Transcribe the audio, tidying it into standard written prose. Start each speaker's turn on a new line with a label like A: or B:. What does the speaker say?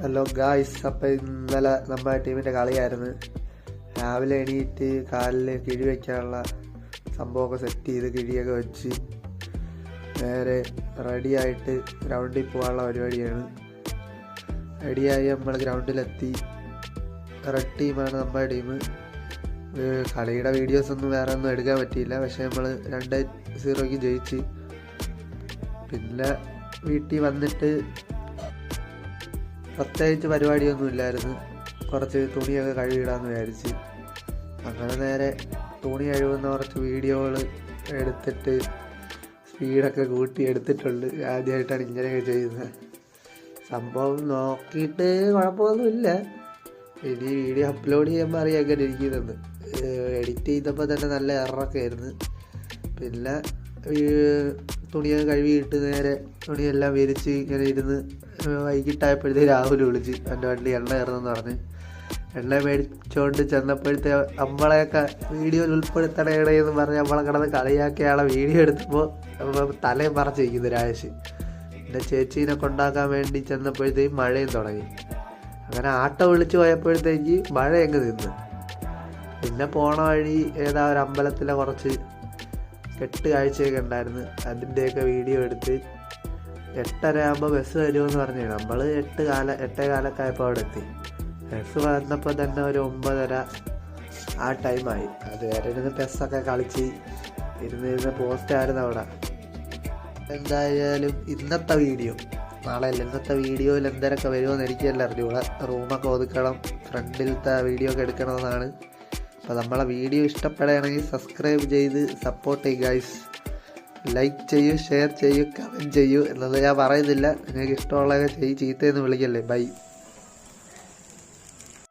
A: Hello guys, അപ്പം ഇന്നലെ നമ്മുടെ ടീമിൻ്റെ കളിയായിരുന്നു. രാവിലെ എണീറ്റ് കാലിൽ കിഴി വയ്ക്കാനുള്ള സംഭവമൊക്കെ സെറ്റ് ചെയ്ത് കിഴിയൊക്കെ വെച്ച് നേരെ റെഡിയായിട്ട് ഗ്രൗണ്ടിൽ പോകാനുള്ള പരിപാടിയാണ്. റെഡിയായി നമ്മൾ ഗ്രൗണ്ടിലെത്തി. റെഡ് ടീമാണ് നമ്മുടെ ടീം. കളിയുടെ വീഡിയോസൊന്നും വേറെ ഒന്നും എടുക്കാൻ പറ്റിയില്ല, പക്ഷേ നമ്മൾ 2-0 ജയിച്ച്. പിന്നെ വീട്ടിൽ വന്നിട്ട് പ്രത്യേകിച്ച് പരിപാടിയൊന്നും ഇല്ലായിരുന്നു. കുറച്ച് തുണിയൊക്കെ കഴുകിയിടാമെന്ന് വിചാരിച്ച് അങ്ങനെ നേരെ തുണി കഴുകുന്ന കുറച്ച് വീഡിയോകൾ എടുത്തിട്ട് സ്പീഡൊക്കെ കൂട്ടി എടുത്തിട്ടുണ്ട്. ആദ്യമായിട്ടാണ് ഇങ്ങനെയൊക്കെ ചെയ്യുന്നത്. സംഭവം നോക്കിയിട്ട് കുഴപ്പമൊന്നുമില്ല. ഇനി വീഡിയോ അപ്ലോഡ് ചെയ്യുമ്പോൾ അറിയാം എങ്ങനെ ഇരിക്കുന്നുണ്ട്. എഡിറ്റ് ചെയ്തപ്പോൾ തന്നെ നല്ല എററൊക്കെ ആയിരുന്നു. പിന്നെ തുണിയൊക്കെ കഴുകിയിട്ട് നേരെ തുണിയെല്ലാം വിരിച്ച് ഇങ്ങനെ ഇരുന്ന് വൈകിട്ടായപ്പോഴത്തേക്ക് രാഹുൽ വിളിച്ച് എൻ്റെ വണ്ടി എണ്ണ കയറുന്നെന്ന് പറഞ്ഞ് എണ്ണ മേടിച്ചുകൊണ്ട് ചെന്നപ്പോഴത്തെ നമ്മളെയൊക്കെ വീഡിയോയിൽ ഉൾപ്പെടുത്തണേന്ന് പറഞ്ഞ് നമ്മളെ കിടന്ന് കളിയാക്കിയാളെ വീഡിയോ എടുത്തപ്പോൾ തലയും മറച്ചിരിക്കുന്നു രാജേഷ്. എൻ്റെ ചേച്ചീനെ കൊണ്ടാക്കാൻ വേണ്ടി ചെന്നപ്പോഴത്തേക്കും മഴയും തുടങ്ങി. അങ്ങനെ ആട്ടോ വിളിച്ച് പോയപ്പോഴത്തേക്ക് മഴ എങ്ങ് നിന്ന്. പിന്നെ പോണ വഴി ഏതാ ഒരു അമ്പലത്തിലെ കുറച്ച് കെട്ട് കാഴ്ചയൊക്കെ ഉണ്ടായിരുന്നു. അതിൻ്റെയൊക്കെ വീഡിയോ എടുത്ത് 8:30 ആകുമ്പോൾ ബസ് വരുമെന്ന് പറഞ്ഞു. നമ്മൾ 8:15 ആയപ്പോൾ അവിടെ എത്തി. ബസ് വന്നപ്പോൾ തന്നെ ഒരു 9:30 ആ ടൈമായി. അതുവരെ ഇരുന്ന് ബസ്സൊക്കെ കളിച്ച് ഇരുന്ന് പോസ്റ്റായിരുന്നു അവിടെ. എന്തായാലും ഇന്നത്തെ വീഡിയോയിൽ എന്തൊക്കെ വരുമെന്ന് എനിക്കല്ല അറിഞ്ഞൂടാ. റൂമൊക്കെ ഒതുക്കണം, ഫ്രണ്ടിലത്തെ വീഡിയോ ഒക്കെ എടുക്കണമെന്നാണ്. അപ്പോൾ നമ്മളെ വീഡിയോ ഇഷ്ടപ്പെടുകയാണെങ്കിൽ സബ്സ്ക്രൈബ് ചെയ്ത് സപ്പോർട്ട് ചെയ്യുക ഗൈസ്. ലൈക്ക് ചെയ്യൂ, ഷെയർ ചെയ്യൂ, കമൻറ്റ് ചെയ്യൂ എന്നത് ഞാൻ പറയുന്നില്ല. നിങ്ങൾക്ക് ഇഷ്ടമുള്ളതൊക്കെ ചീത്തയെന്ന് വിളിക്കല്ലേ. ബൈ.